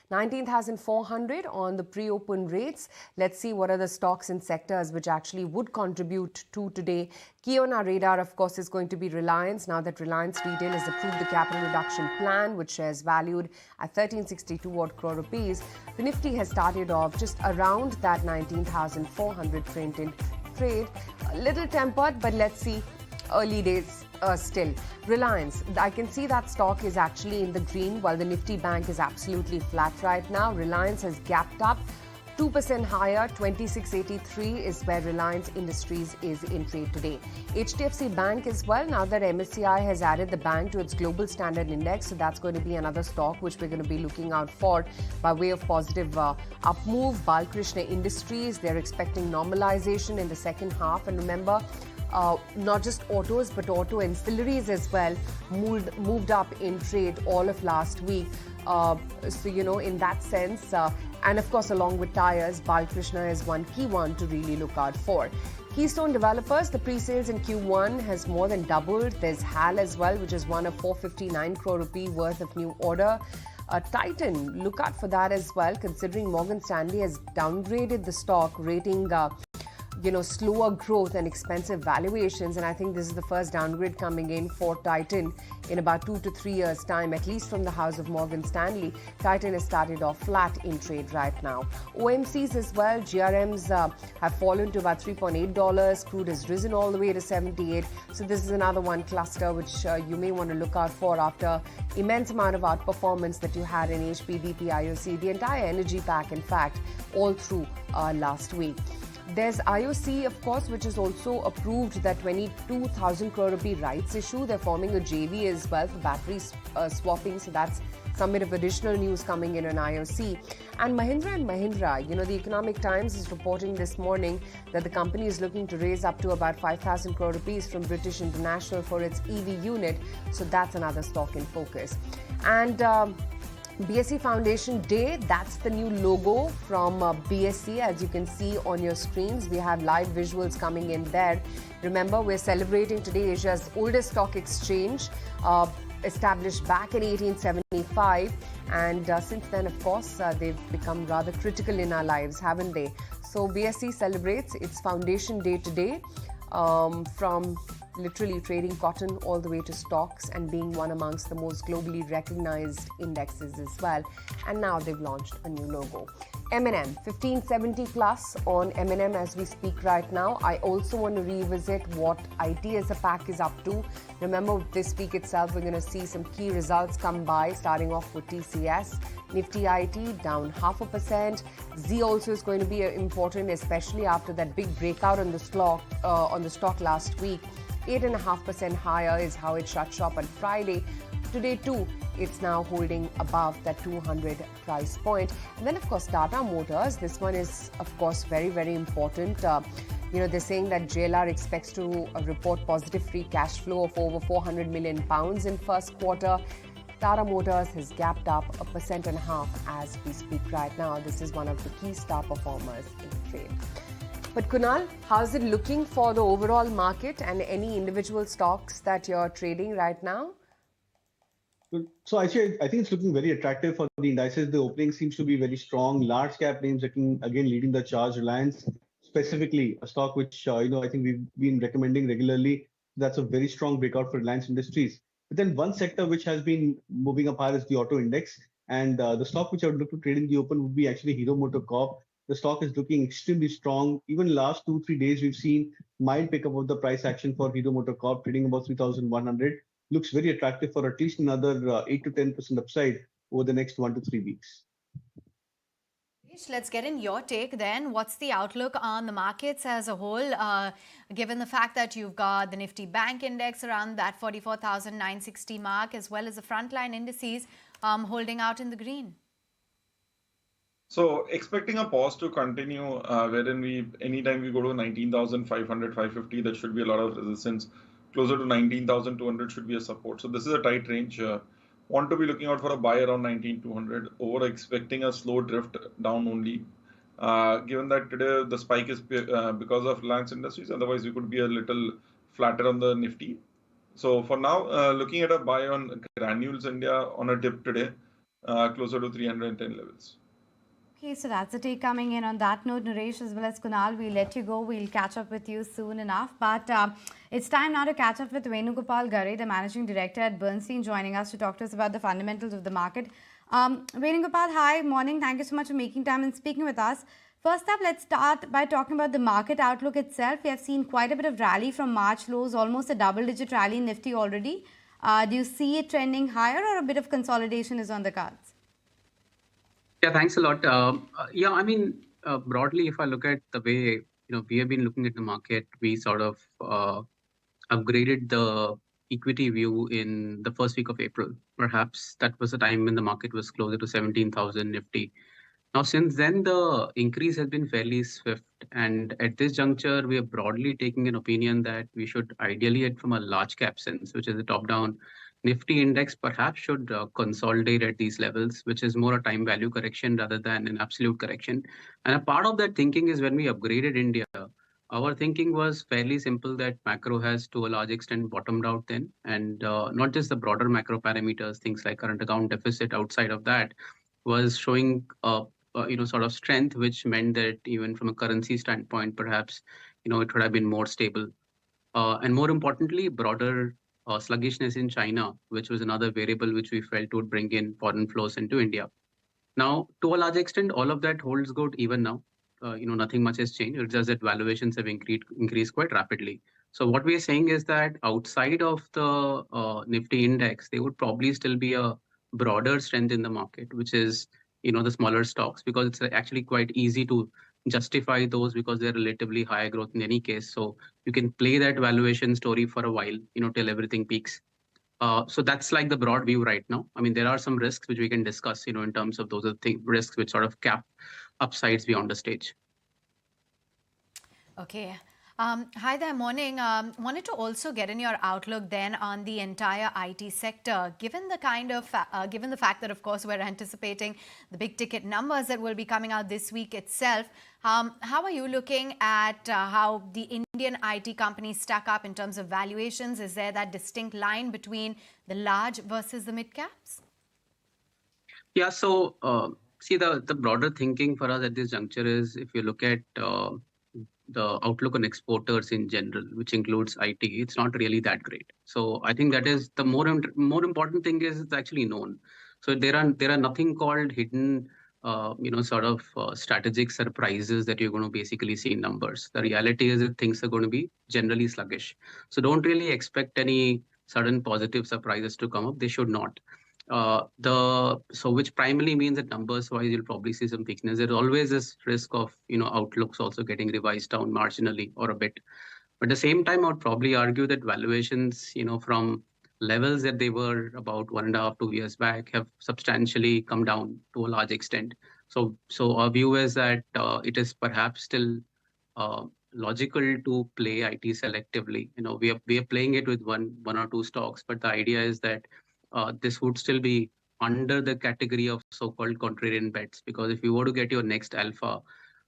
19,400 on the pre-open rates. Let's see what are the stocks and sectors which actually would contribute to today. Key on our radar, of course, is going to be Reliance. Now that Reliance Retail has approved the capital reduction plan, which shares valued at 1362 odd crore rupees, the Nifty has started off just around that 19,400 trade. A little tempered, but let's see. Early days still. Reliance, I can see that stock is actually in the green while the Nifty Bank is absolutely flat right now. Reliance has gapped up 2% higher, 2683 is where Reliance Industries is in trade today. HDFC Bank as well, now that MSCI has added the bank to its global standard index, so that's going to be another stock which we're going to be looking out for by way of positive up move. Balkrishna Industries, they're expecting normalization in the second half, and remember, not just autos but auto ancillaries as well moved up in trade all of last week. So, in that sense, and of course, along with tires, Balkrishna is one key one to really look out for. Keystone Developers, the pre-sales in Q1 has more than doubled. There's HAL as well, which is one of 459 crore rupee worth of new order. Titan, look out for that as well, considering Morgan Stanley has downgraded the stock, rating slower growth and expensive valuations, and I think this is the first downgrade coming in for Titan in about 2 to 3 years' time, at least from the house of Morgan Stanley. Titan has started off flat in trade right now. OMCs as well, GRMs have fallen to about $3.8. Crude has risen all the way to 78. So this is another one cluster which you may want to look out for after immense amount of outperformance that you had in HPBP, IOC, the entire energy pack, in fact, all through last week. There's IOC, of course, which has also approved that 22,000 crore rupee rights issue. They're forming a JV as well for battery swapping. So that's some bit of additional news coming in on IOC. And Mahindra, the Economic Times is reporting this morning that the company is looking to raise up to about 5,000 crore rupees from British International for its EV unit. So that's another stock in focus. And BSE Foundation Day, that's the new logo from BSE, as you can see on your screens. We have live visuals coming in there. Remember, we're celebrating today Asia's oldest stock exchange, established back in 1875. And since then, of course, they've become rather critical in our lives, haven't they? So BSE celebrates its Foundation Day today, from literally trading cotton all the way to stocks and being one amongst the most globally recognized indexes as well. And now they've launched a new logo. M&M, 1570 plus on M&M as we speak right now. I also want to revisit what IT as a pack is up to. Remember, this week itself, we're going to see some key results come by, starting off with TCS. Nifty IT down 0.5%. Z also is going to be important, especially after that big breakout on the stock last week. 8.5% higher is how it shut shop on Friday. Today too, it's now holding above that 200 price point. And then, of course, Tata Motors. This one is, of course, very, very important. They're saying that JLR expects to report positive free cash flow of over 400 million pounds in first quarter. Tata Motors has gapped up 1.5% as we speak right now. This is one of the key star performers in trade. But Kunal, how's it looking for the overall market and any individual stocks that you're trading right now? So actually, I think it's looking very attractive for the indices. The opening seems to be very strong. Large cap names again leading the charge. Reliance, specifically, a stock which I think we've been recommending regularly. That's a very strong breakout for Reliance Industries. But then one sector which has been moving up higher is the auto index. And the stock which I would look to trade in the open would be actually Hero MotoCorp. The stock is looking extremely strong. Even last 2-3 days, we've seen mild pickup of the price action for Hero MotoCorp, trading about 3,100. Looks very attractive for at least another 8 to 10% upside over the next 1 to 3 weeks. Let's get in your take then. What's the outlook on the markets as a whole, given the fact that you've got the Nifty Bank index around that 44,960 mark, as well as the frontline indices holding out in the green? So expecting a pause to continue, wherein anytime we go to 19,500, 550, there should be a lot of resistance. Closer to 19,200 should be a support. So this is a tight range. Want to be looking out for a buy around 19,200. Over expecting a slow drift down only. Given that today the spike is because of Reliance Industries, otherwise we could be a little flatter on the Nifty. So for now, looking at a buy on Granules India on a dip today. closer to 310 levels. Okay, so that's the take coming in. On that note, Naresh as well as Kunal, we'll let you go. We'll catch up with you soon enough. But it's time now to catch up with Venugopal Gare, the Managing Director at Bernstein, joining us to talk to us about the fundamentals of the market. Venugopal, hi, morning. Thank you so much for making time and speaking with us. First up, let's start by talking about the market outlook itself. We have seen quite a bit of rally from March lows, almost a double-digit rally in Nifty already. Do you see it trending higher or a bit of consolidation is on the cards? Yeah, thanks a lot. Yeah, I mean, broadly, if I look at the way we have been looking at the market, we sort of upgraded the equity view in the first week of April. Perhaps that was the time when the market was closer to 17,000 Nifty. Now, since then, the increase has been fairly swift. And at this juncture, we are broadly taking an opinion that we should ideally head from a large cap sense, which is the top down. Nifty index perhaps should consolidate at these levels, which is more a time value correction rather than an absolute correction. And a part of that thinking is when we upgraded India, our thinking was fairly simple that macro has to a large extent bottomed out then. And not just the broader macro parameters, things like current account deficit outside of that was showing sort of strength, which meant that even from a currency standpoint, perhaps, it would have been more stable. And more importantly, broader sluggishness in China, which was another variable which we felt would bring in foreign flows into India. Now, to a large extent, all of that holds good even now. Nothing much has changed. It's just that valuations have increased quite rapidly. So what we are saying is that outside of the Nifty index, there would probably still be a broader strength in the market, which is the smaller stocks, because it's actually quite easy to justify those because they're relatively higher growth in any case. So you can play that valuation story for a while, till everything peaks. So that's like the broad view right now. I mean, there are some risks which we can discuss, in terms of those are the risks which sort of cap upsides beyond the stage. Okay. Hi there, morning. Wanted to also get in your outlook then on the entire IT sector, given the given the fact that, of course, we're anticipating the big ticket numbers that will be coming out this week itself. How are you looking at how the Indian IT companies stack up in terms of valuations? Is there that distinct line between the large versus the mid caps? Yeah, so see, the broader thinking for us at this juncture is if you look at the outlook on exporters in general, which includes IT, it's not really that great. So I think that is the more important thing is it's actually known. So there are nothing called hidden, strategic surprises that you're going to basically see in numbers. The reality is that things are going to be generally sluggish. So don't really expect any sudden positive surprises to come up. They should not. Which primarily means that numbers wise you'll probably see some weakness. There's always this risk of outlooks also getting revised down marginally or a bit. But at the same time, I would probably argue that valuations, from levels that they were about 1.5 2 years back have substantially come down to a large extent. So our view is that it is perhaps still logical to play IT selectively. We are playing it with one or two stocks, but the idea is that this would still be under the category of so-called contrarian bets, because if you were to get your next alpha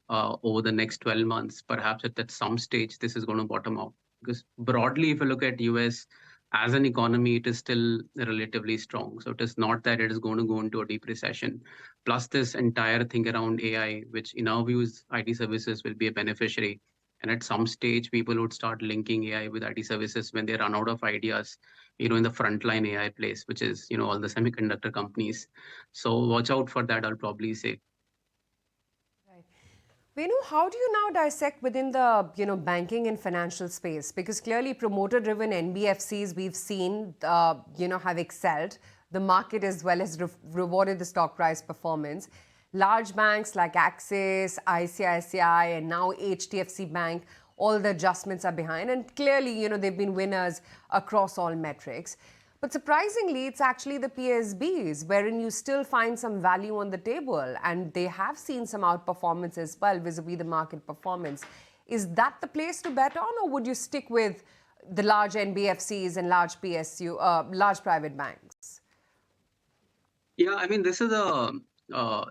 over the next 12 months, perhaps at some stage this is going to bottom out. Because broadly, if you look at US as an economy, it is still relatively strong. So it is not that it is going to go into a deep recession. Plus this entire thing around AI, which in our views, IT services will be a beneficiary. And at some stage, people would start linking AI with IT services when they run out of ideas, in the frontline AI place, which is, all the semiconductor companies. So watch out for that, I'll probably say. Right. Venu, how do you now dissect within the banking and financial space? Because clearly promoter-driven NBFCs we've seen have excelled. The market as well as rewarded the stock price performance. Large banks like Axis, ICICI, and now HDFC Bank, all the adjustments are behind. And clearly, they've been winners across all metrics. But surprisingly, it's actually the PSBs wherein you still find some value on the table. And they have seen some outperformance as well vis-a-vis the market performance. Is that the place to bet on, or would you stick with the large NBFCs and large large private banks? Yeah, I mean, this is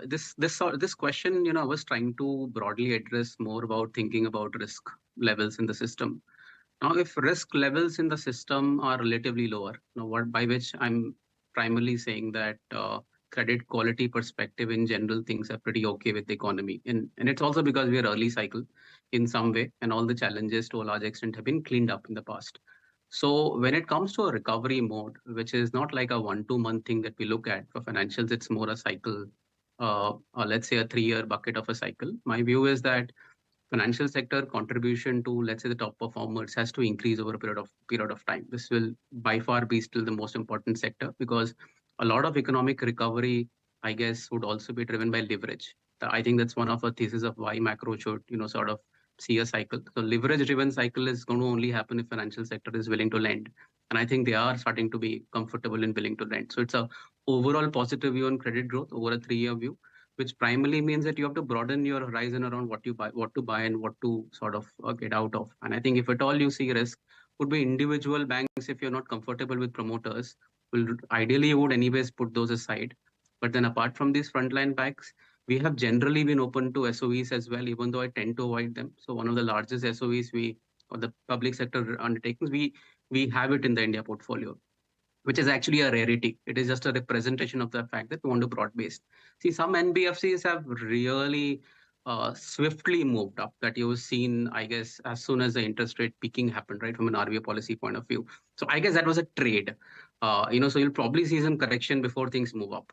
this question, I was trying to broadly address more about thinking about risk levels in the system. Now, if risk levels in the system are relatively lower, by which I'm primarily saying that credit quality perspective, in general, things are pretty okay with the economy. And it's also because we are early cycle in some way, and all the challenges to a large extent have been cleaned up in the past. So when it comes to a recovery mode, which is not like a 1-2 month thing that we look at for financials, it's more a cycle, or let's say a 3-year bucket of a cycle. My view is that financial sector contribution to, let's say, the top performers has to increase over a period of time. This will by far be still the most important sector, because a lot of economic recovery, I guess, would also be driven by leverage. I think that's one of the thesis of why macro should, sort of see a cycle. So leverage driven cycle is going to only happen if financial sector is willing to lend. And I think they are starting to be comfortable in willing to lend. So it's a overall positive view on credit growth over a 3-year view, which primarily means that you have to broaden your horizon around what to buy and what to sort of get out of. And I think if at all you see risk, would be individual banks. If you're not comfortable with promoters, will ideally you would anyways put those aside. But then apart from these frontline banks, we have generally been open to SOEs as well, even though I tend to avoid them. So one of the largest SOEs or the public sector undertakings, we have it in the India portfolio, which is actually a rarity. It is just a representation of the fact that we want to broad-based. See, some NBFCs have really swiftly moved up, that you've seen, I guess, as soon as the interest rate peaking happened, right, from an RBI policy point of view. So I guess that was a trade. So you'll probably see some correction before things move up.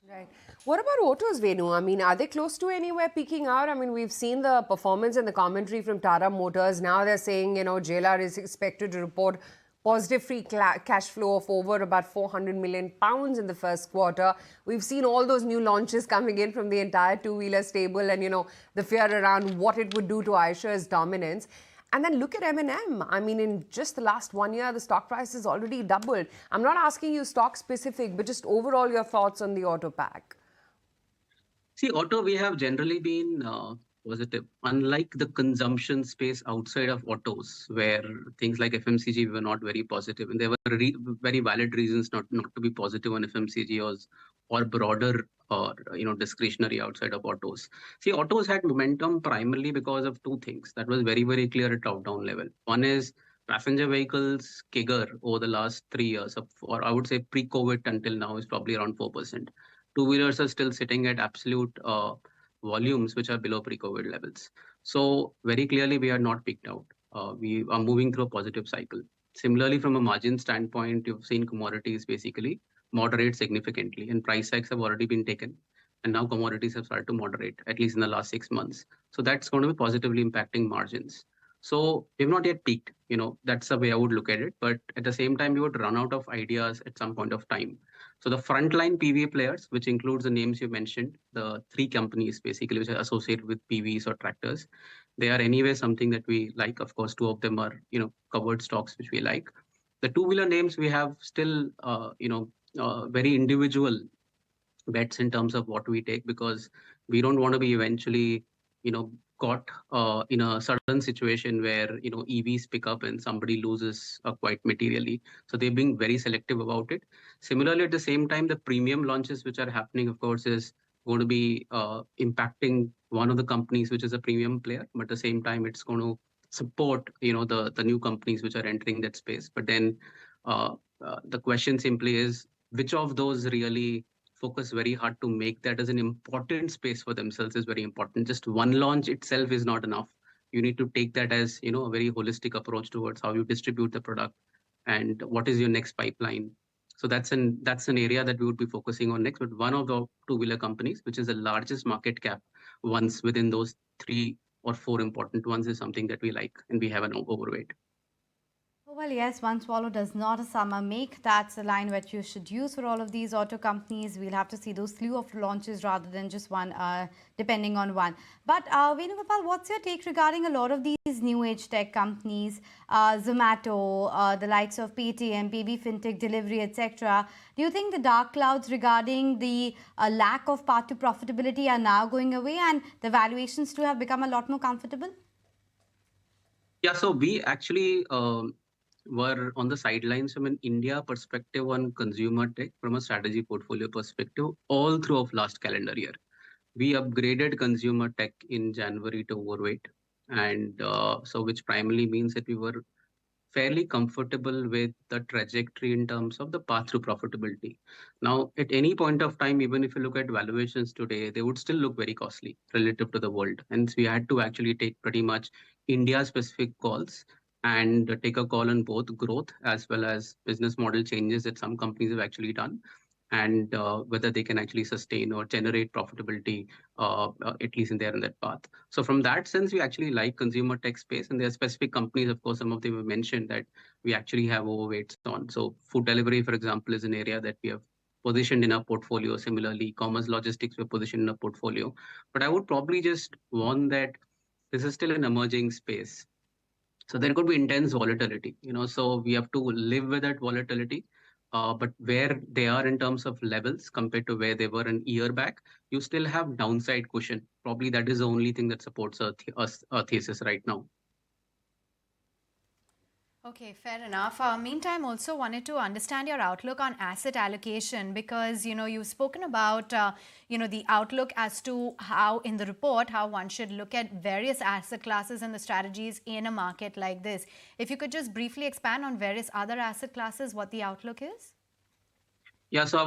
Right. What about autos, Venu? I mean, are they close to anywhere peaking out? I mean, we've seen the performance and the commentary from Tata Motors. Now they're saying, JLR is expected to report positive free cash flow of over about 400 million pounds in the first quarter. We've seen all those new launches coming in from the entire two-wheeler stable, and, the fear around what it would do to Aisha's dominance. And then look at M&M. I mean, in just the last 1 year, the stock price has already doubled. I'm not asking you stock specific, but just overall your thoughts on the auto pack. See, auto, we have generally been positive. Unlike the consumption space outside of autos, where things like FMCG were not very positive, and there were very valid reasons not to be positive on FMCG or broader or discretionary outside of autos. See, autos had momentum primarily because of two things that was very, very clear at top-down level. One is passenger vehicles CAGR over the last 3 years, or I would say pre-COVID until now, is probably around 4%. Two-wheelers are still sitting at absolute volumes which are below pre-COVID levels. So very clearly, we are not peaked out. We are moving through a positive cycle. Similarly, from a margin standpoint, you've seen commodities basically moderate significantly, and price hikes have already been taken. And now commodities have started to moderate, at least in the last 6 months. So that's going to be positively impacting margins. So we've not yet peaked. That's the way I would look at it. But at the same time, we would run out of ideas at some point of time. So the frontline PV players, which includes the names you mentioned, the 3 companies basically which are associated with PVs or tractors, they are anyway something that we like. Of course, 2 of them are covered stocks which we like. The two-wheeler names we have still very individual bets in terms of what we take, because we don't want to be eventually caught in a sudden situation where EVs pick up and somebody loses quite materially. So they're being very selective about it. Similarly, at the same time, the premium launches which are happening, of course, is going to be impacting one of the companies which is a premium player, but at the same time, it's going to support the new companies which are entering that space. But then the question simply is, which of those really focus very hard to make that as an important space for themselves is very important. Just one launch itself is not enough. You need to take that as a very holistic approach towards how you distribute the product and what is your next pipeline. So that's an area that we would be focusing on next. But one of the two-wheeler companies, which is the largest market cap ones within those 3 or 4 important ones, is something that we like and we have an overweight. Well, yes, one swallow does not a summer make. That's the line which you should use for all of these auto companies. We'll have to see those slew of launches rather than just one, depending on one. But Venugopal, what's your take regarding a lot of these new age tech companies, Zomato, the likes of Paytm, PB Fintech, Delivery, etc.? Do you think the dark clouds regarding the lack of path to profitability are now going away and the valuations too have become a lot more comfortable? Yeah, so we actually were on the sidelines from an India perspective on consumer tech from a strategy portfolio perspective all through of last calendar year. We upgraded consumer tech in January to overweight, and so which primarily means that we were fairly comfortable with the trajectory in terms of the path to profitability. Now, at any point of time, even if you look at valuations today, they would still look very costly relative to the world. And we had to actually take pretty much India-specific calls and take a call on both growth as well as business model changes that some companies have actually done, and whether they can actually sustain or generate profitability, at least in there in that path. So from that sense, we actually like consumer tech space, and there are specific companies, of course, some of them have mentioned that we actually have overweights on. So food delivery, for example, is an area that we have positioned in our portfolio. Similarly, commerce logistics we're positioned in our portfolio. But I would probably just warn that this is still an emerging space. So there could be intense volatility, so we have to live with that volatility. But where they are in terms of levels compared to where they were an year back, you still have downside cushion. Probably that is the only thing that supports our thesis right now. Okay, fair enough. Meantime, also wanted to understand your outlook on asset allocation because, you've spoken about, the outlook as to how in the report, how one should look at various asset classes and the strategies in a market like this. If you could just briefly expand on various other asset classes, what the outlook is? Yeah, so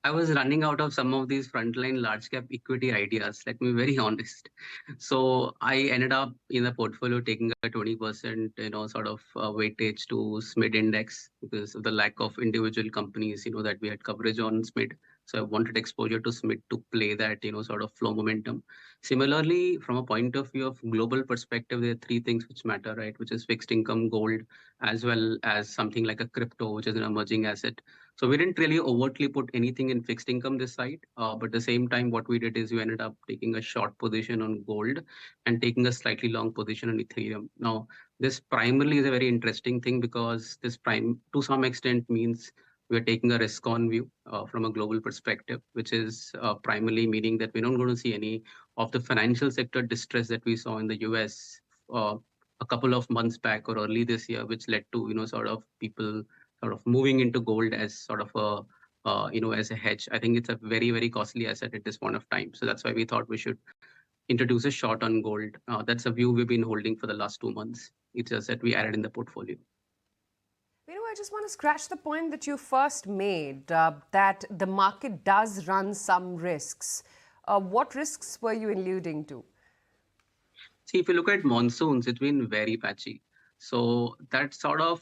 I was running out of some of these frontline large cap equity ideas. Let me be very honest. So I ended up in the portfolio taking a 20%, sort of weightage to SMID index because of the lack of individual companies, that we had coverage on SMID. So I wanted exposure to SMID to play that, sort of flow momentum. Similarly, from a point of view of global perspective, there are three things which matter, right? Which is fixed income, gold, as well as something like a crypto, which is an emerging asset. So we didn't really overtly put anything in fixed income this side, but at the same time, what we did is we ended up taking a short position on gold and taking a slightly long position on Ethereum. Now, this primarily is a very interesting thing because this to some extent means we're taking a risk on view from a global perspective, which is primarily meaning that we're not going to see any of the financial sector distress that we saw in the US a couple of months back or early this year, which led to, sort of people sort of moving into gold as sort of as a hedge. I think it's a very, very costly asset at this point of time. So that's why we thought we should introduce a short on gold. That's a view we've been holding for the last 2 months. It's just that we added in the portfolio. I just want to scratch the point that you first made, that the market does run some risks. What risks were you alluding to? See, if you look at monsoons, it's been very patchy. So that sort of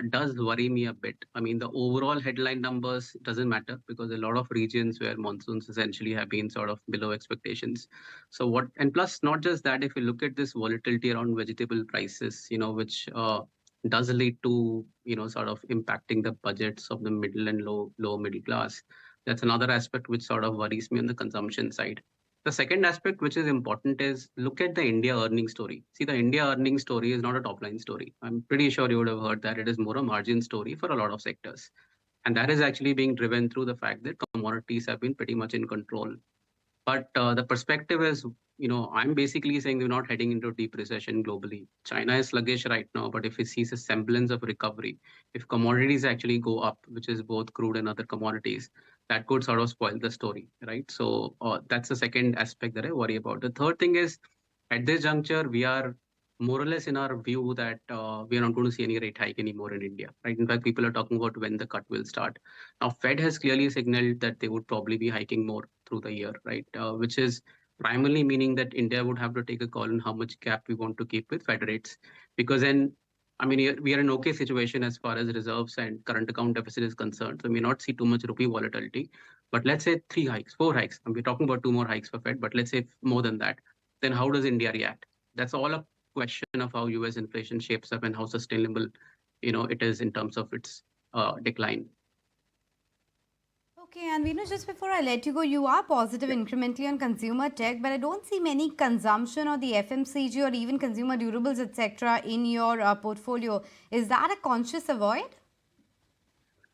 does worry me a bit. I mean, the overall headline numbers doesn't matter because a lot of regions where monsoons essentially have been sort of below expectations. So and plus not just that, if you look at this volatility around vegetable prices, which does lead to, sort of impacting the budgets of the middle and low middle class. That's another aspect which sort of worries me on the consumption side. The second aspect, which is important, is look at the India earnings story. See, the India earnings story is not a top line story. I'm pretty sure you would have heard that it is more a margin story for a lot of sectors. And that is actually being driven through the fact that commodities have been pretty much in control. But the perspective is, I'm basically saying we're not heading into a deep recession globally. China is sluggish right now, but if it sees a semblance of recovery, if commodities actually go up, which is both crude and other commodities, that could sort of spoil the story, right? So that's the second aspect that I worry about. The third thing is, at this juncture, we are more or less in our view that we are not going to see any rate hike anymore in India, right? In fact, people are talking about when the cut will start. Now, Fed has clearly signaled that they would probably be hiking more through the year, right? Which is primarily meaning that India would have to take a call on how much gap we want to keep with Fed rates. Because then, I mean, we are in an okay situation as far as reserves and current account deficit is concerned. So we may not see too much rupee volatility. But let's say 3 hikes, 4 hikes, and we're talking about 2 more hikes for Fed, but let's say more than that, then how does India react? That's all a question of how US inflation shapes up and how sustainable, it is in terms of its decline. Okay, and just before I let you go, you are positive incrementally on consumer tech, but I don't see many consumption or the FMCG or even consumer durables, etc. in your portfolio. Is that a conscious avoid?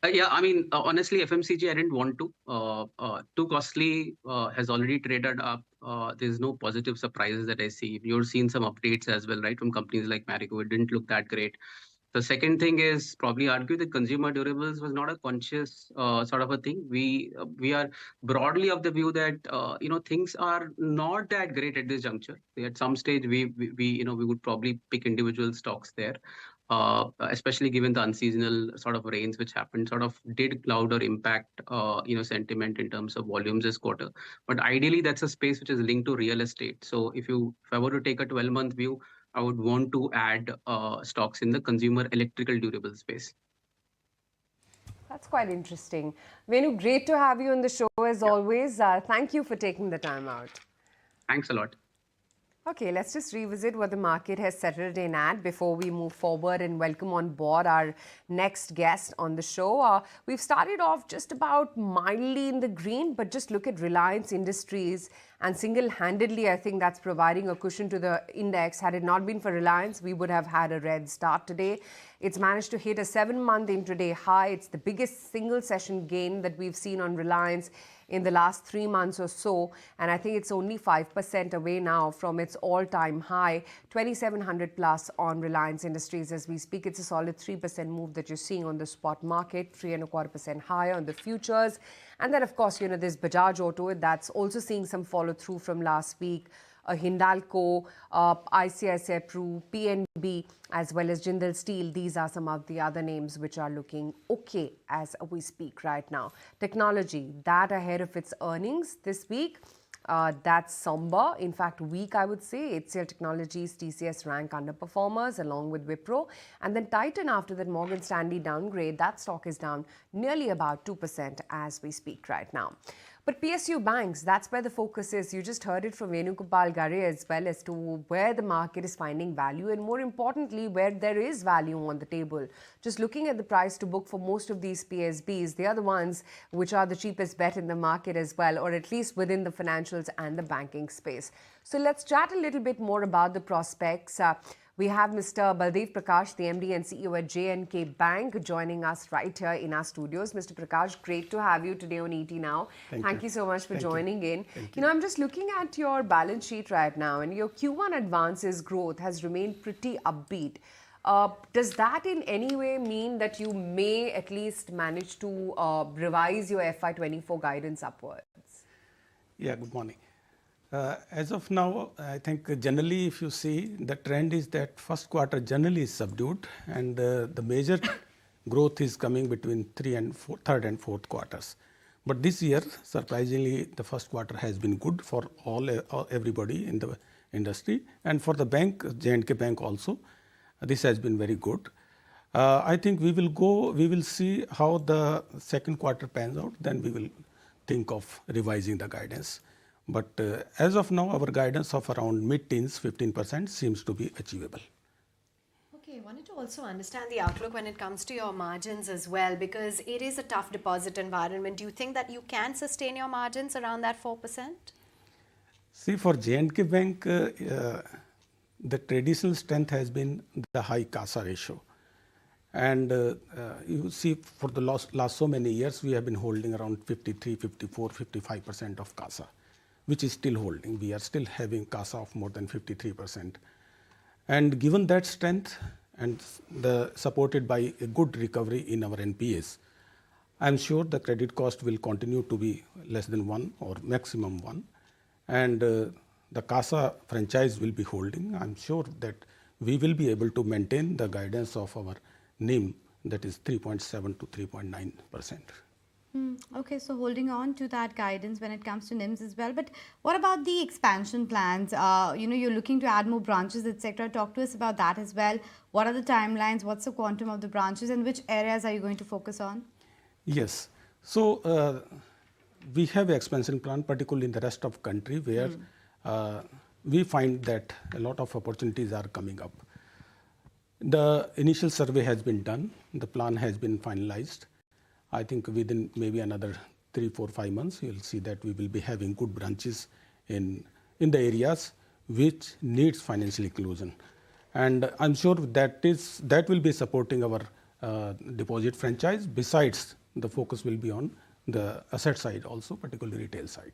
Yeah, I mean, honestly, FMCG, I didn't want to. Too costly, has already traded up. There's no positive surprises that I see. You're seeing some updates as well, right, from companies like Marico. It didn't look that great. The second thing is probably argue that consumer durables was not a conscious sort of a thing. We are broadly of the view that things are not that great at this juncture. At some stage, we would probably pick individual stocks there. especially given the unseasonal sort of rains which happened, sort of did cloud or impact, sentiment in terms of volumes this quarter. But ideally, that's a space which is linked to real estate. So if I were to take a 12-month view, I would want to add stocks in the consumer electrical durable space. That's quite interesting. Venu, great to have you on the show as always. Thank you for taking the time out. Thanks a lot. Okay, let's just revisit what the market has settled in at before we move forward and welcome on board our next guest on the show. We've started off just about mildly in the green, but just look at Reliance Industries and single-handedly, I think that's providing a cushion to the index. Had it not been for Reliance, we would have had a red start today. It's managed to hit a 7-month intraday high. It's the biggest single session gain that we've seen on Reliance in the last 3 months or so, and I think it's only 5% away now from its all-time high, 2,700 plus on Reliance Industries as we speak. It's a solid 3% move that you're seeing on the spot market, 3.25% higher on the futures. And then, of course, there's Bajaj Auto that's also seeing some follow-through from last week. Hindalco, ICICI Pru, PNB, as well as Jindal Steel. These are some of the other names which are looking okay as we speak right now. Technology, that ahead of its earnings this week. That's somber, in fact weak I would say. HCL Technologies, TCS rank underperformers along with Wipro. And then Titan, after that Morgan Stanley downgrade, that stock is down nearly about 2% as we speak right now. But PSU banks, that's where the focus is. You just heard it from Venugopal Gare as well as to where the market is finding value and more importantly, where there is value on the table. Just looking at the price to book for most of these PSBs, they are the ones which are the cheapest bet in the market as well, or at least within the financials and the banking space. So let's chat a little bit more about the prospects. We have Mr. Baldev Prakash, the MD and CEO at J&K Bank, joining us right here in our studios. Mr. Prakash, great to have you today on ET Now. Thank you so much for joining in. I'm just looking at your balance sheet right now, and your Q1 advances growth has remained pretty upbeat. Does that in any way mean that you may at least manage to revise your FY24 guidance upwards? Yeah, good morning. As of now, I think generally if you see, the trend is that first quarter generally is subdued and the major growth is coming between third and fourth quarters. But this year, surprisingly, the first quarter has been good for everybody in the industry, and for the bank, J&K Bank also, this has been very good. I think we will see how the second quarter pans out, then we will think of revising the guidance. But as of now, our guidance of around mid-teens, 15% seems to be achievable. Okay, I wanted to also understand the outlook when it comes to your margins as well, because it is a tough deposit environment. Do you think that you can sustain your margins around that 4%? See, for J&K Bank, the traditional strength has been the high CASA ratio. And you see, for the last so many years, we have been holding around 53, 54, 55% of CASA, which is still holding. We are still having CASA of more than 53%. And given that strength and supported by a good recovery in our NPAs, I'm sure the credit cost will continue to be less than 1 or maximum 1. And the CASA franchise will be holding. I'm sure that we will be able to maintain the guidance of our NIM, that is 3.7 to 3.9%. Okay, so holding on to that guidance when it comes to NIMs as well. But what about the expansion plans? You're looking to add more branches, etc. Talk to us about that as well. What are the timelines? What's the quantum of the branches and which areas are you going to focus on? Yes. So we have an expansion plan, particularly in the rest of country, where we find that a lot of opportunities are coming up. The initial survey has been done. The plan has been finalized. I think within maybe another 3, 4, 5 months, you'll see that we will be having good branches in the areas which needs financial inclusion. And I'm sure that will be supporting our deposit franchise. Besides, the focus will be on the asset side also, particularly retail side.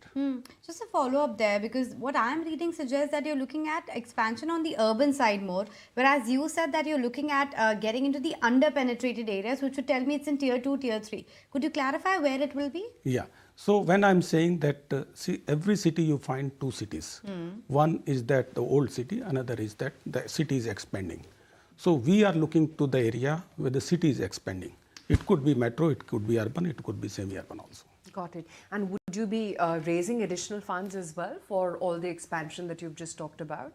Just a follow-up there, because what I'm reading suggests that you're looking at expansion on the urban side more, whereas you said that you're looking at getting into the under-penetrated areas, which would tell me it's in Tier 2, Tier 3. Could you clarify where it will be? Yeah. So when I'm saying that, see, every city you find 2 cities. One is that the old city, another is that the city is expanding. So we are looking to the area where the city is expanding. It could be metro, it could be urban, it could be semi-urban also. Got it. And would you be raising additional funds as well for all the expansion that you've just talked about?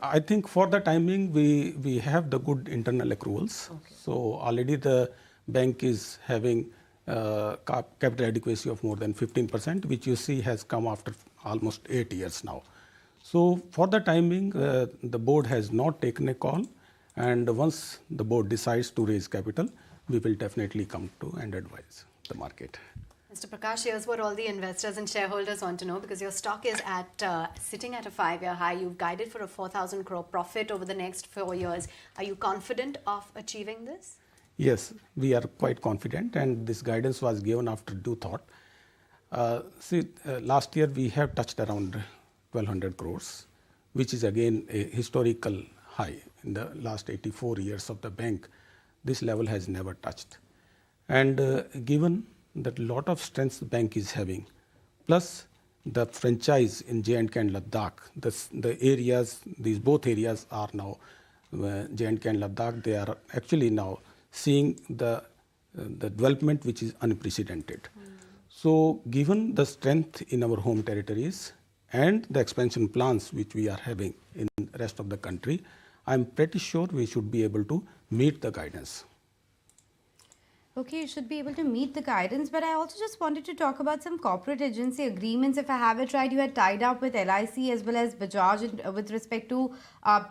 I think for the timing, we have the good internal accruals. Okay. So already the bank is having capital adequacy of more than 15%, which you see has come after almost 8 years now. So for the timing, the board has not taken a call, and once the board decides to raise capital, we will definitely come to and advise the market. Mr. Prakash, here's what all the investors and shareholders want to know, because your stock is sitting at a 5-year high. You've guided for a 4,000 crore profit over the next 4 years. Are you confident of achieving this? Yes, we are quite confident, and this guidance was given after due thought. Last year we have touched around 1,200 crores, which is again a historical high. In the last 84 years of the bank, this level has never touched. And given that a lot of strengths the bank is having, plus the franchise in J&K and Ladakh, the areas, both areas are now, J&K and Ladakh, they are actually now seeing the development which is unprecedented. So given the strength in our home territories and the expansion plans which we are having in the rest of the country, I'm pretty sure we should be able to meet the guidance. Okay, you should be able to meet the guidance, but I also just wanted to talk about some corporate agency agreements. If I have it right, you had tied up with LIC as well as Bajaj with respect to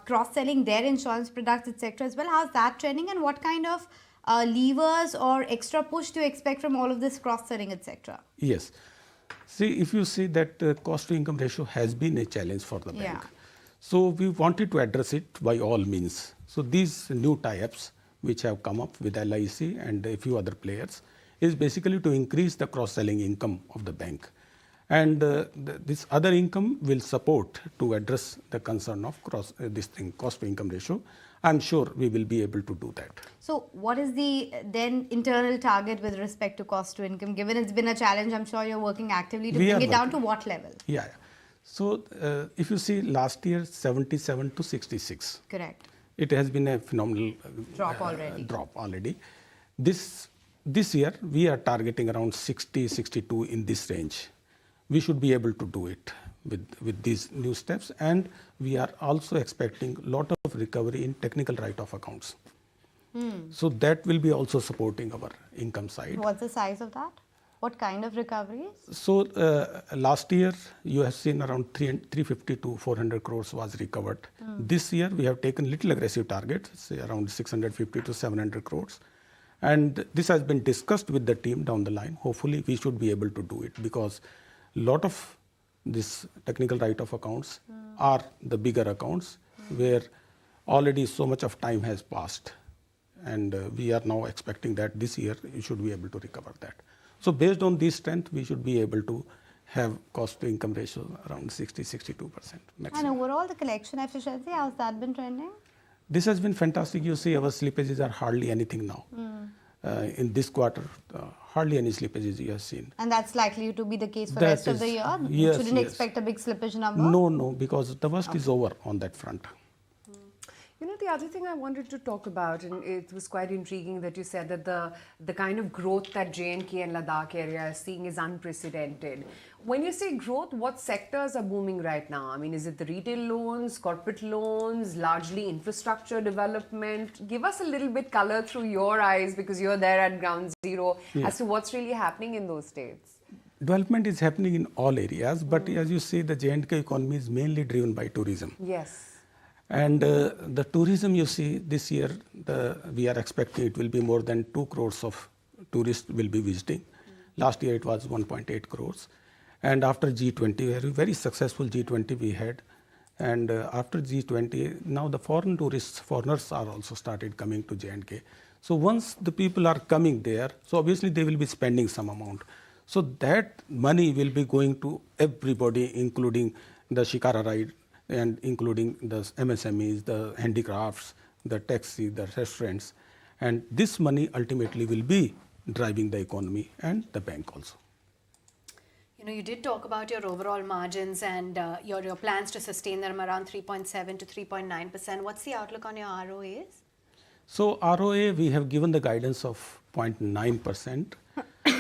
cross-selling their insurance products, etc. as well. How's that trending, and what kind of levers or extra push do you expect from all of this cross-selling, etc.? Yes. See, if you see that cost-to-income ratio has been a challenge for the bank. Yeah. So we wanted to address it by all means. So these new tie-ups which have come up with LIC and a few other players is basically to increase the cross-selling income of the bank. And this other income will support to address the concern of cost-to-income ratio. I'm sure we will be able to do that. So what is the then internal target with respect to cost-to-income? Given it's been a challenge, I'm sure you're working actively to bring it down to what level? Yeah. So if you see last year, 77 to 66. Correct. It has been a phenomenal Drop already. This year, we are targeting around 60, 62 in this range. We should be able to do it with these new steps, and we are also expecting a lot of recovery in technical write-off accounts. So that will be also supporting our income side. What's the size of that? What kind of recoveries? So last year, you have seen around 350 to 400 crores was recovered. This year, we have taken little aggressive target, say around 650 to 700 crores. And this has been discussed with the team down the line. Hopefully, we should be able to do it, because a lot of this technical write-off accounts are the bigger accounts where already so much of time has passed. And we are now expecting that this year, you should be able to recover that. So based on this strength, we should be able to have cost-to-income ratio around 60, 62% maximum. And overall, the collection efficiency, how's that been trending? This has been fantastic. You see, our slippages are hardly anything now. In this quarter, hardly any slippages you have seen. And that's likely to be the case for the rest of the year? Yes, Shouldn't expect a big slippage number? No, because the worst is over on that front. You know, the other thing I wanted to talk about, and it was quite intriguing that you said that the kind of growth that J&K and Ladakh area is seeing is unprecedented. When you say growth, what sectors are booming right now? I mean, is it the retail loans, corporate loans, largely infrastructure development? Give us a little bit color through your eyes, because you're there at ground zero, as to what's really happening in those states. Development is happening in all areas, but as you see, the J&K economy is mainly driven by tourism. Yes. And the tourism, you see, this year, we are expecting it will be more than 2 crores of tourists will be visiting. Last year, it was 1.8 crores. And after G20, very successful G20 we had. And after G20, now the foreigners are also started coming to J&K. So once the people are coming there, so obviously they will be spending some amount. So that money will be going to everybody, including the Shikara ride, and including the MSMEs, the handicrafts, the taxi, the restaurants. And this money ultimately will be driving the economy and the bank also. You did talk about your overall margins and your plans to sustain them around 3.7 to 3.9%. What's the outlook on your ROAs? So ROA, we have given the guidance of 0.9%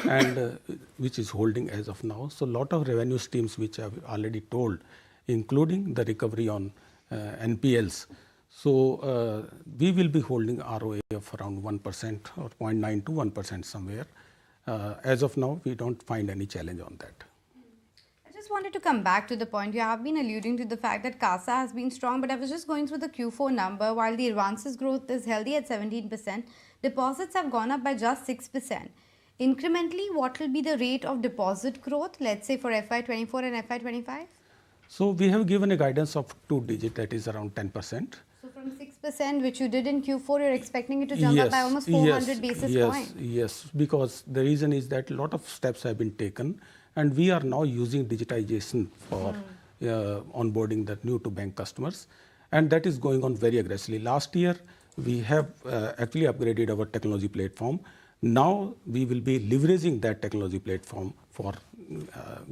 and which is holding as of now. So lot of revenue streams which I've already told, including the recovery on NPLs. So we will be holding ROA of around 1% or 0.9 to 1% somewhere. As of now, we don't find any challenge on that. I just wanted to come back to the point. You have been alluding to the fact that CASA has been strong, but I was just going through the Q4 number. While the advances growth is healthy at 17%, deposits have gone up by just 6%. Incrementally, what will be the rate of deposit growth, let's say for FY24 and FY25? So we have given a guidance of 2-digit, that is around 10%. So from 6%, which you did in Q4, you're expecting it to jump up by almost 400 basis points. Yes, because the reason is that a lot of steps have been taken and we are now using digitization for onboarding the new to bank customers, and that is going on very aggressively. Last year, we have actually upgraded our technology platform. Now we will be leveraging that technology platform for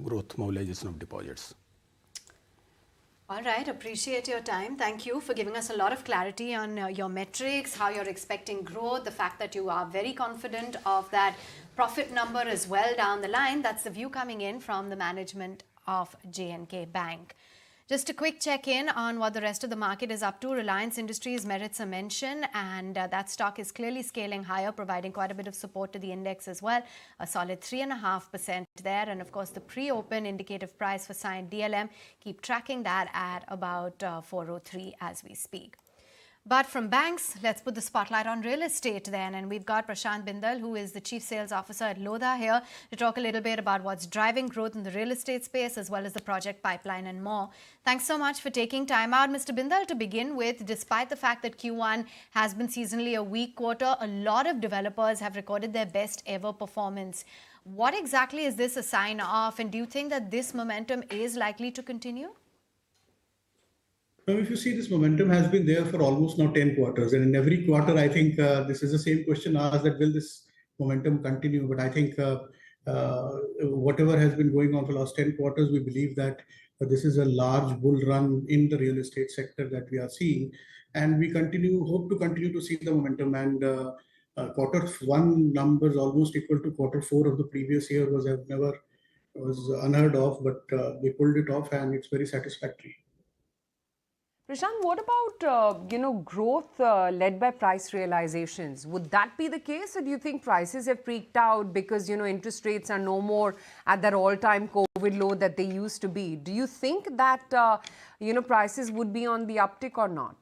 growth mobilization of deposits. All right, appreciate your time. Thank you for giving us a lot of clarity on your metrics, how you're expecting growth, the fact that you are very confident of that profit number as well down the line. That's the view coming in from the management of J&K Bank. Just a quick check-in on what the rest of the market is up to. Reliance Industries merits a mention, and that stock is clearly scaling higher, providing quite a bit of support to the index as well. A solid 3.5% there. And of course, the pre-open indicative price for signed DLM, keep tracking that at about 403 as we speak. But from banks, let's put the spotlight on real estate then. And we've got Prashant Bindal, who is the Chief Sales Officer at Lodha here, to talk a little bit about what's driving growth in the real estate space as well as the project pipeline and more. Thanks so much for taking time out, Mr. Bindal. To begin with, despite the fact that Q1 has been seasonally a weak quarter, a lot of developers have recorded their best ever performance. What exactly is this a sign of? And do you think that this momentum is likely to continue? Now, if you see, this momentum has been there for almost now 10 quarters. And in every quarter, I think this is the same question asked, that will this momentum continue? But I think whatever has been going on for the last 10 quarters, we believe that this is a large bull run in the real estate sector that we are seeing. And we hope to continue to see the momentum. And Q1 numbers almost equal to Q4 of the previous year was unheard of, but we pulled it off and it's very satisfactory. Prashant, what about growth led by price realizations? Would that be the case, or do you think prices have peaked out because interest rates are no more at that all-time COVID low that they used to be? Do you think that prices would be on the uptick or not?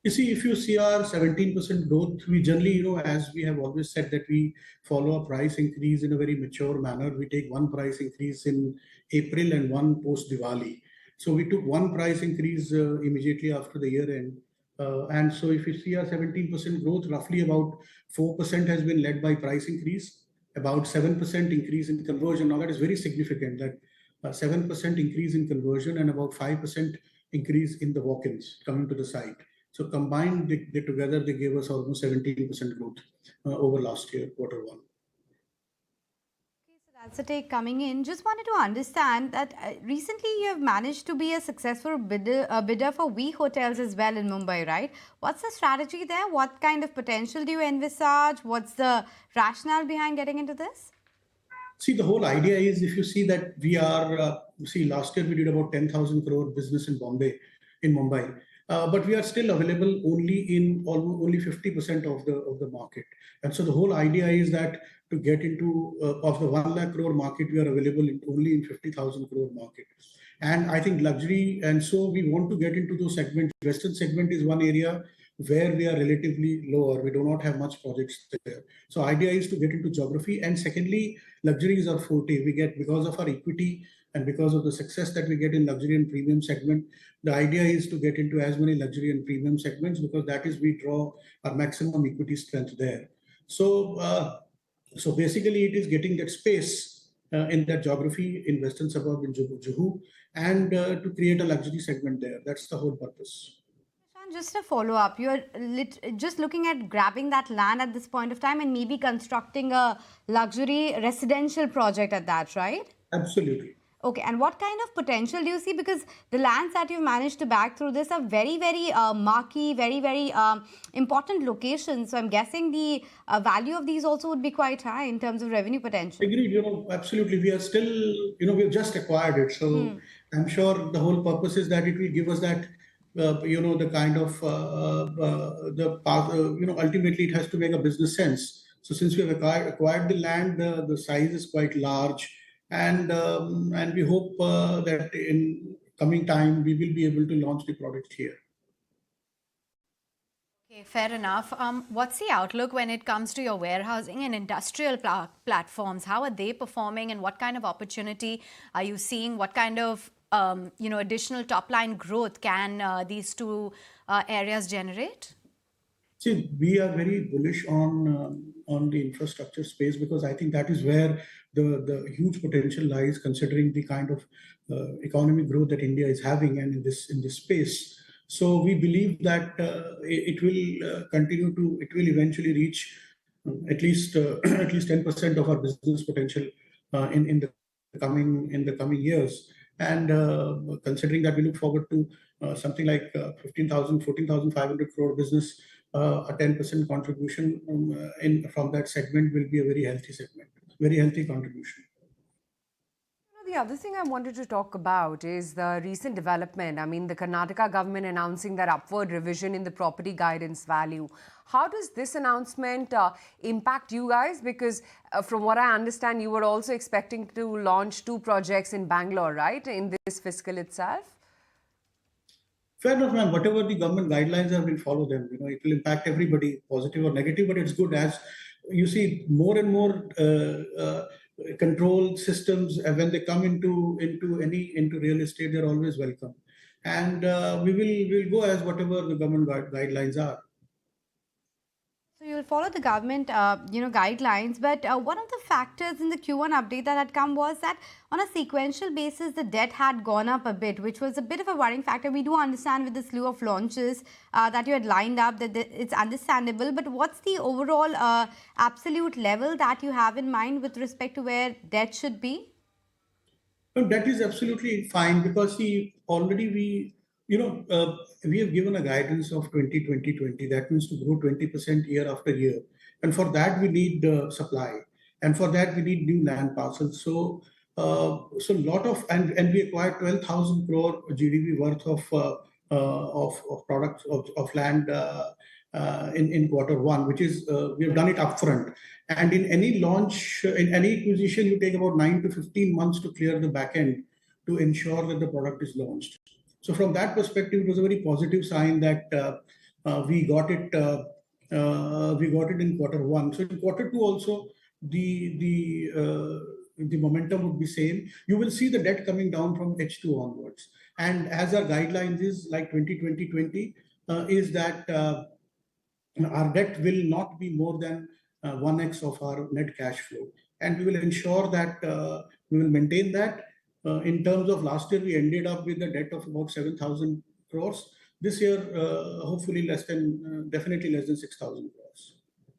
You see, if you see our 17% growth, we generally, as we have always said, that we follow a price increase in a very mature manner. We take one price increase in April and one post-Diwali. So we took one price increase immediately after the year end. And so if you see our 17% growth, roughly about 4% has been led by price increase, about 7% increase in conversion. Now that is very significant, that 7% increase in conversion and about 5% increase in the walk-ins coming to the site. So combined, together, they gave us almost 17% growth over last year, Q1. That's a take coming in. Just wanted to understand that recently you have managed to be a successful bidder for We Hotels as well in Mumbai, right? What's the strategy there? What kind of potential do you envisage? What's the rationale behind getting into this? See, the whole idea is, if you see that we are, last year we did about 10,000 crore business in Mumbai. But we are still available only in only 50% of the market. And so the whole idea is that to get into of the 1 lakh crore market, we are available only in 50,000 crore market. And I think luxury, and so we want to get into those segments. Western segment is one area where we are relatively lower. We do not have much projects there. So idea is to get into geography. And secondly, luxury is our forte. We get, because of our equity and because of the success that we get in luxury and premium segment, the idea is to get into as many luxury and premium segments, because that is we draw our maximum equity strength there. So basically it is getting that space in that geography in western suburb in Juhu, and to create a luxury segment there. That's the whole purpose. Just a follow-up, you're just looking at grabbing that land at this point of time and maybe constructing a luxury residential project at that, right? Absolutely. Okay, and what kind of potential do you see? Because the lands that you've managed to bag through this are very, very marquee, very, very important locations. So I'm guessing the value of these also would be quite high in terms of revenue potential. Agreed, absolutely. We are still, we've just acquired it. So I'm sure the whole purpose is that it will give us that, the kind of, the path, ultimately it has to make a business sense. So since we have acquired the land, the size is quite large. And we hope that in coming time, we will be able to launch the product here. Okay, fair enough. What's the outlook when it comes to your warehousing and industrial platforms? How are they performing, and what kind of opportunity are you seeing? What kind of additional top line growth can these two areas generate? See, we are very bullish on the infrastructure space, because I think that is where the huge potential lies, considering the kind of economic growth that India is having, and in this space. So we believe that it will eventually reach at least 10% of our business potential in the coming years. And considering that we look forward to something like 14,500 crore business, a 10% contribution from that segment will be a very healthy segment, very healthy contribution. The other thing I wanted to talk about is the recent development. I mean, the Karnataka government announcing that upward revision in the property guidance value. How does this announcement impact you guys? Because from what I understand, you were also expecting to launch 2 projects in Bangalore, right, in this fiscal itself? Fair enough, ma'am. Whatever the government guidelines are, we'll follow them. It will impact everybody, positive or negative, but it's good. As you see, more and more control systems, when they come into real estate, they're always welcome. And we'll go as whatever the government guidelines are. So you'll follow the government, guidelines. But one of the factors in the Q1 update that had come was that on a sequential basis, the debt had gone up a bit, which was a bit of a worrying factor. We do understand with the slew of launches that you had lined up that it's understandable. But what's the overall absolute level that you have in mind with respect to where debt should be? No, that is absolutely fine, because already we have given a guidance of 20-20-20. That means to grow 20% year after year. And for that, we need supply. And for that, we need new land parcels. So lot of, and we acquired 12,000 crore GDV worth of products, of land in Q1, which is, we have done it upfront. And in any launch, in any acquisition, you take about 9 to 15 months to clear the back end to ensure that the product is launched. So from that perspective, it was a very positive sign that we got it in Q1. So in Q2 also, the momentum would be same. You will see the debt coming down from H2 onwards. And as our guidelines is like 20-20-20, is that our debt will not be more than 1x of our net cash flow. And we will ensure that we will maintain that. In terms of last year, we ended up with a debt of about 7,000 crores. This year, hopefully definitely less than 6,000 crores.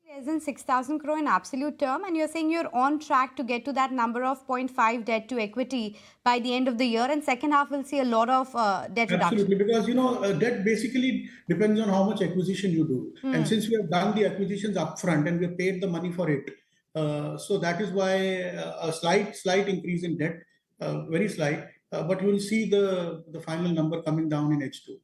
Less than 6,000 crore in absolute term, and you're saying you're on track to get to that number of 0.5 debt to equity by the end of the year, and second half will see a lot of debt reduction. Absolutely, because debt basically depends on how much acquisition you do. And since we have done the acquisitions upfront and we have paid the money for it, so that is why a slight increase in debt, very slight, but you will see the final number coming down in H2.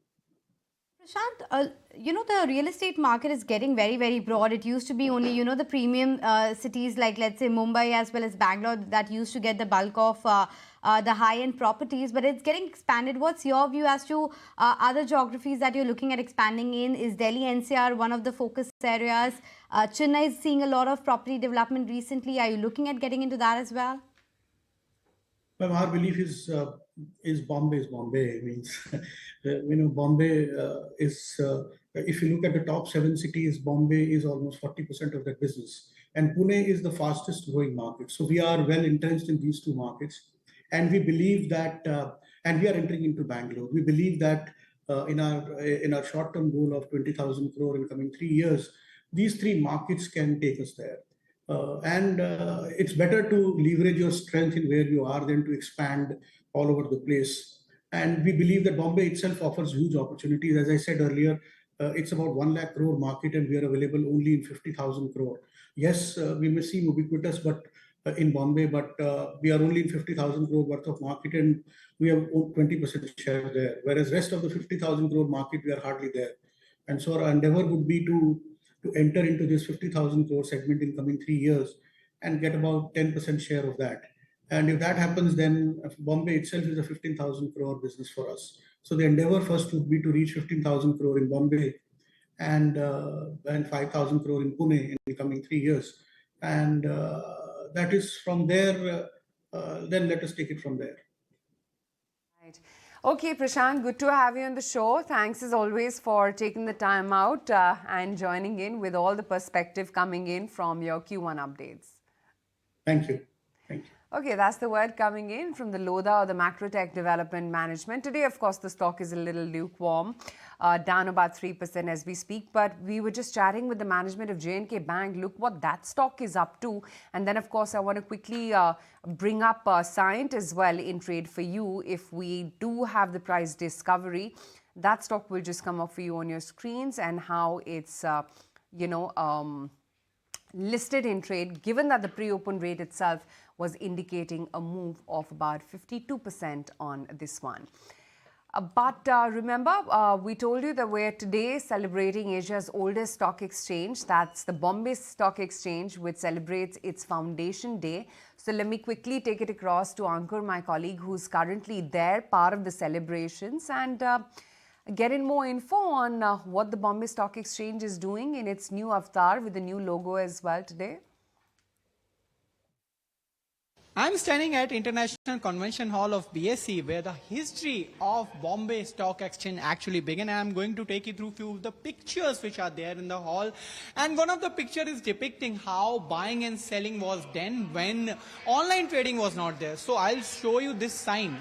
Prashant, the real estate market is getting very, very broad. It used to be only, the premium cities like, let's say, Mumbai as well as Bangalore that used to get the bulk of the high-end properties, but it's getting expanded. What's your view as to other geographies that you're looking at expanding in? Is Delhi NCR one of the focus areas? Chennai is seeing a lot of property development recently. Are you looking at getting into that as well? Well, our belief is Bombay is Bombay. It means, Bombay is, if you look at the top 7 cities, Bombay is almost 40% of that business. And Pune is the fastest growing market. So we are well entrenched in these 2 markets. And we believe that, and we are entering into Bangalore. We believe that in our short-term goal of 20,000 crore in coming 3 years, these 3 markets can take us there. And it's better to leverage your strength in where you are than to expand all over the place. And we believe that Bombay itself offers huge opportunities. As I said earlier, it's about 1 lakh crore market and we are available only in 50,000 crore. Yes, we may seem ubiquitous, but in Bombay, but we are only in 50,000 crore worth of market and we have 20% share there. Whereas rest of the 50,000 crore market, we are hardly there. And so our endeavor would be to enter into this 50,000 crore segment in coming 3 years and get about 10% share of that. And if that happens, then Bombay itself is a 15,000 crore business for us. So the endeavor first would be to reach 15,000 crore in Bombay and 5,000 crore in Pune in the coming 3 years. And that is from there, then let us take it from there. Right. Okay, Prashant, good to have you on the show. Thanks as always for taking the time out and joining in with all the perspective coming in from your Q1 updates. Thank you. Thank you. Okay, that's the word coming in from the LODA or the Macro Tech Development Management. Today, of course, the stock is a little lukewarm, down about 3% as we speak. But we were just chatting with the management of J&K Bank. Look what that stock is up to. And then, of course, I want to quickly bring up Cyient as well in trade for you. If we do have the price discovery, that stock will just come up for you on your screens and how it's, listed in trade, given that the pre-open rate itself was indicating a move of about 52% on this one. But remember, we told you that we're today celebrating Asia's oldest stock exchange. That's the Bombay Stock Exchange, which celebrates its foundation day. So let me quickly take it across to Ankur, my colleague, who's currently there, part of the celebrations, and get in more info on what the Bombay Stock Exchange is doing in its new avatar with the new logo as well today. I'm standing at International Convention Hall of BSE, where the history of Bombay Stock Exchange actually began. And I'm going to take you through a few of the pictures which are there in the hall. And one of the pictures is depicting how buying and selling was done when online trading was not there. So I'll show you this sign.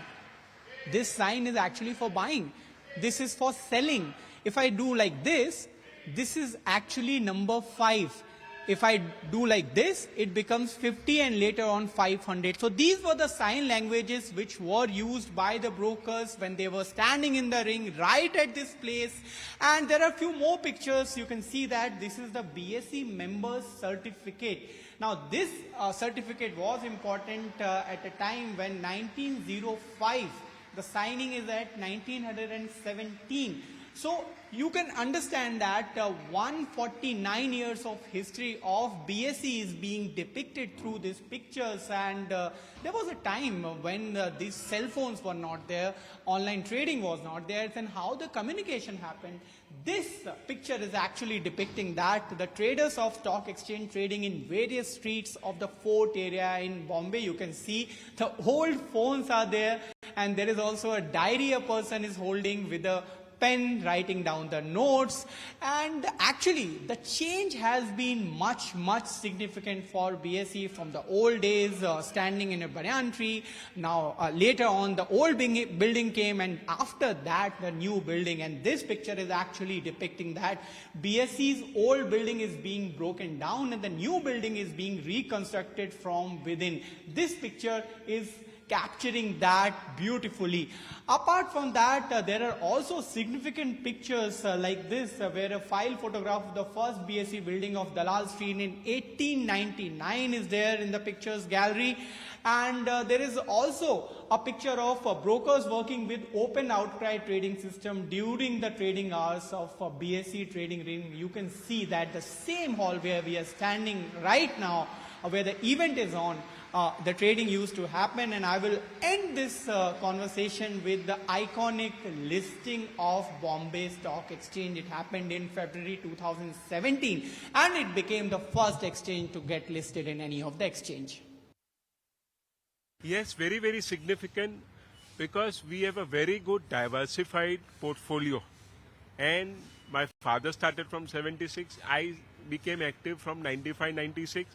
This sign is actually for buying. This is for selling. If I do like this is actually number 5. If I do like this, it becomes 50 and later on 500. So these were the sign languages which were used by the brokers when they were standing in the ring right at this place. And there are a few more pictures. You can see that this is the BSE members certificate. Now this certificate was important at a time when 1905, the signing is at 1917. So you can understand that 149 years of history of BSE is being depicted through these pictures. And there was a time when these cell phones were not there, online trading was not there, and how the communication happened. This picture is actually depicting that the traders of stock exchange trading in various streets of the Fort area in Bombay. You can see the old phones are there, and there is also a diary a person is holding with a pen writing down the notes. And actually the change has been much significant for BSE from the old days standing in a banyan tree. Now later on the old building came, and after that the new building. And this picture is actually depicting that BSE's old building is being broken down and the new building is being reconstructed from within. This picture is capturing that beautifully. Apart from that, there are also significant pictures like this, where a file photograph of the first BSE building of Dalal Street in 1899 is there in the pictures gallery. And there is also a picture of brokers working with open outcry trading system during the trading hours of BSE trading ring. You can see that the same hall where we are standing right now, where the event is on, the trading used to happen. And I will end this conversation with the iconic listing of Bombay Stock Exchange. It happened in February 2017 and it became the first exchange to get listed in any of the exchange. Yes, very significant, because we have a very good diversified portfolio. And my father started from 76. I became active from 95-96.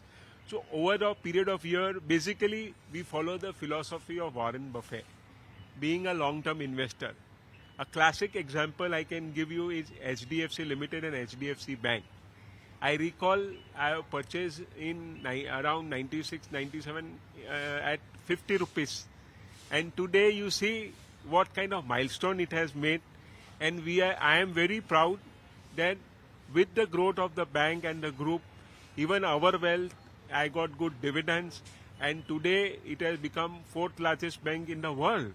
So over the period of year, basically we follow the philosophy of Warren Buffett, being a long-term investor. A classic example I can give you is HDFC Limited and HDFC Bank. I recall I have purchased in around 96, 97 at 50 rupees. And today you see what kind of milestone it has made. And I am very proud that with the growth of the bank and the group, even our wealth, I got good dividends. And today it has become fourth largest bank in the world.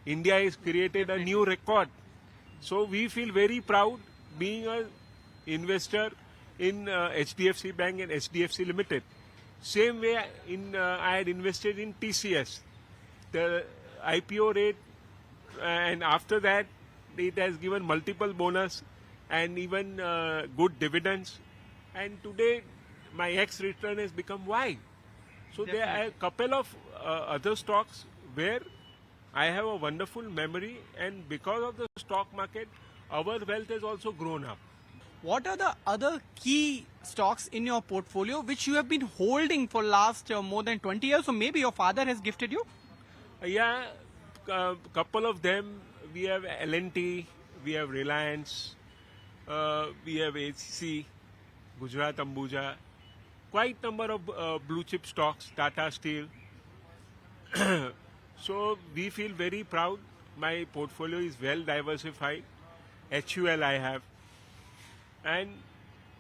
India has created a new record. So we feel very proud being an investor in HDFC Bank and HDFC Limited. Same way I had invested in TCS. The IPO rate and after that it has given multiple bonus and even good dividends. And today my X return has become Y. So there are a couple of other stocks where I have a wonderful memory, and because of the stock market, our wealth has also grown up. What are the other key stocks in your portfolio which you have been holding for last more than 20 years, or maybe your father has gifted you? Yeah, couple of them. We have L&T, we have Reliance, we have HC, Gujarat Ambuja, quite number of blue chip stocks, Tata Steel. So we feel very proud. My portfolio is well diversified. HUL I have, and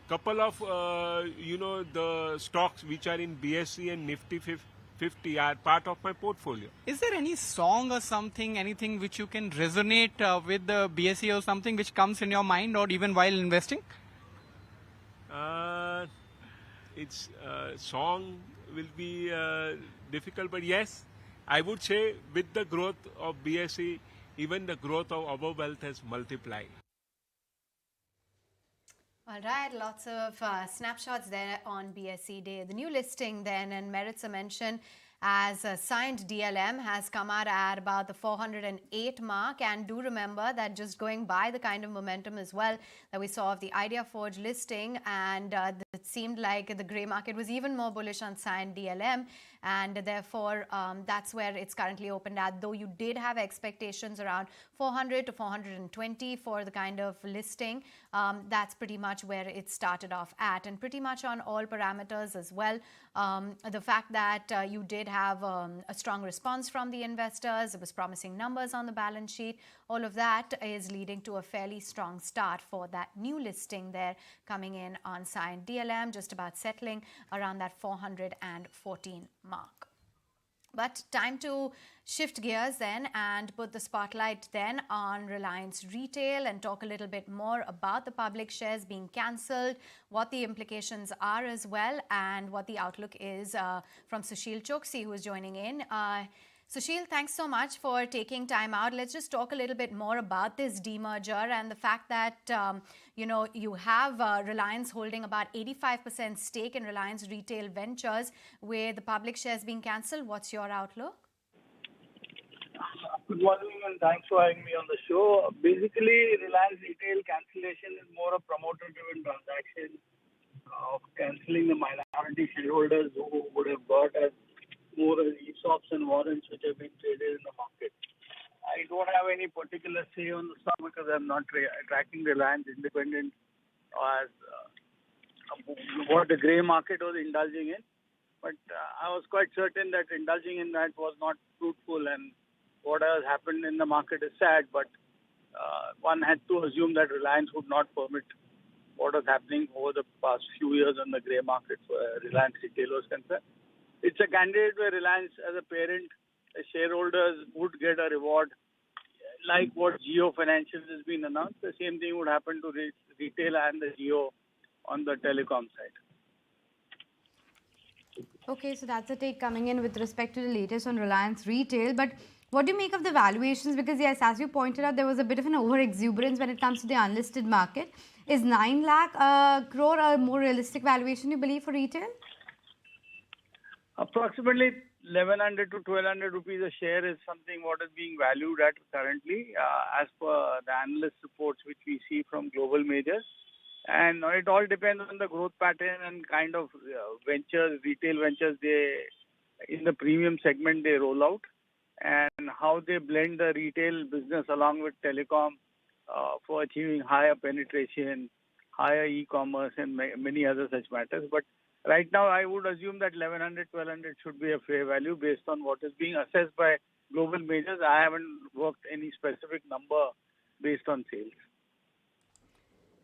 couple of the stocks which are in BSE and Nifty 50 are part of my portfolio. Is there any song or something, anything which you can resonate with the BSE or something which comes in your mind or even while investing? It's song will be difficult, but yes, I would say with the growth of BSE, even the growth of our wealth has multiplied. All right, lots of snapshots there on BSE Day. The new listing then, and merits a mention, as signed DLM has come out at about the 408 mark. And do remember that just going by the kind of momentum as well that we saw of the Idea Forge listing, and it seemed like the grey market was even more bullish on signed DLM, and therefore that's where it's currently opened at, though you did have expectations around 400 to 420 for the kind of listing. That's pretty much where it started off at, and pretty much on all parameters as well. The fact that you did have a strong response from the investors, it was promising numbers on the balance sheet, all of that is leading to a fairly strong start for that new listing there, coming in on signed DLM, just about settling around that 414 mark. But time to shift gears then and put the spotlight then on Reliance Retail and talk a little bit more about the public shares being cancelled, what the implications are as well, and what the outlook is from Sushil Choksi, who is joining in. Sushil, thanks so much for taking time out. Let's just talk a little bit more about this demerger and the fact that, you have Reliance holding about 85% stake in Reliance Retail Ventures, where the public shares being cancelled. What's your outlook? Good morning and thanks for having me on the show. Basically, Reliance Retail cancellation is more a promoter-driven transaction of cancelling the minority shareholders who would have got as more as ESOPs and warrants which have been traded in the market. I don't have any particular say on the stock because I'm not tracking Reliance independent as what the grey market was indulging in. But I was quite certain that indulging in that was not fruitful, and what has happened in the market is sad, but one had to assume that Reliance would not permit what was happening over the past few years on the grey market for Reliance Retail was concerned. It's a candidate where Reliance as a parent, the shareholders would get a reward like what Jio Financials has been announced. The same thing would happen to retail and the Jio on the telecom side. Okay, so that's a take coming in with respect to the latest on Reliance Retail. But what do you make of the valuations? Because yes, as you pointed out, there was a bit of an over-exuberance when it comes to the unlisted market. Is 9 lakh crore a more realistic valuation, you believe, for retail? Approximately 1100 to 1200 rupees a share is something what is being valued at currently as per the analyst reports which we see from global majors. And it all depends on the growth pattern and kind of ventures, retail ventures in the premium segment they roll out, and how they blend the retail business along with telecom for achieving higher penetration higher e-commerce and many other such matters. But right now, I would assume that 1100, 1200 should be a fair value based on what is being assessed by global majors. I haven't worked any specific number based on sales.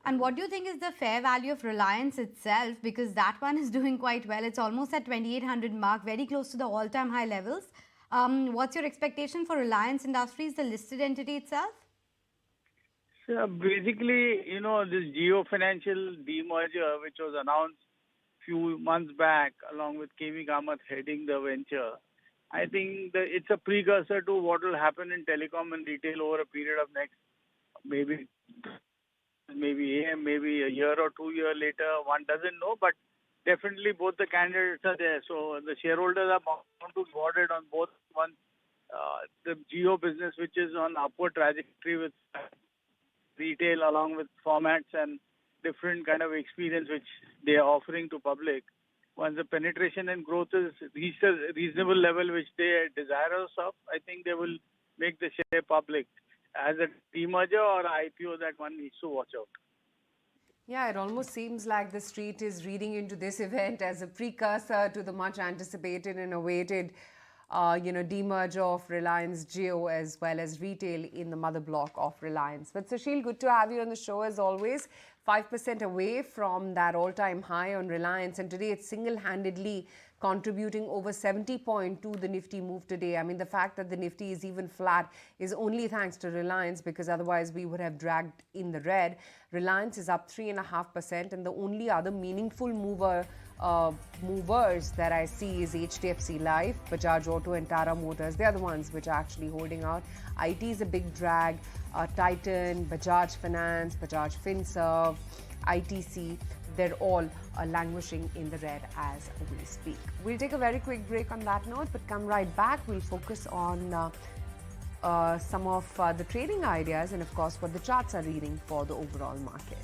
And what do you think is the fair value of Reliance itself? Because that one is doing quite well. It's almost at 2800 mark, very close to the all-time high levels. What's your expectation for Reliance Industries, the listed entity itself? So basically, this Geo Financial demerger, which was announced few months back, along with Kemi Kamath heading the venture, I think it's a precursor to what will happen in telecom and retail over a period of next maybe a year or 2 years later. One doesn't know, but definitely both the candidates are there. So the shareholders are bound to be rewarded on both. One, the Geo business, which is on upward trajectory with retail along with formats and different kind of experience which they are offering to public. Once the penetration and growth is reached a reasonable level which they are desirous of, I think they will make the share public. As a demerger or IPO, that one needs to watch out. Yeah, it almost seems like the street is reading into this event as a precursor to the much anticipated and awaited demerger of Reliance Jio as well as retail in the mother block of Reliance. But Sushil, good to have you on the show as always. 5% away from that all-time high on Reliance, and today it's single-handedly contributing over 70 points to the Nifty move today. I mean, the fact that the Nifty is even flat is only thanks to Reliance, because otherwise we would have dragged in the red. Reliance is up 3.5%, and the only other meaningful movers that I see is HDFC Life, Bajaj Auto and Tata Motors. They're the ones which are actually holding out. IT is a big drag. Titan, Bajaj Finance, Bajaj Finserv, ITC, they're all languishing in the red as we speak. We'll take a very quick break on that note, but come right back. We'll focus on some of the trading ideas and, of course, what the charts are reading for the overall market.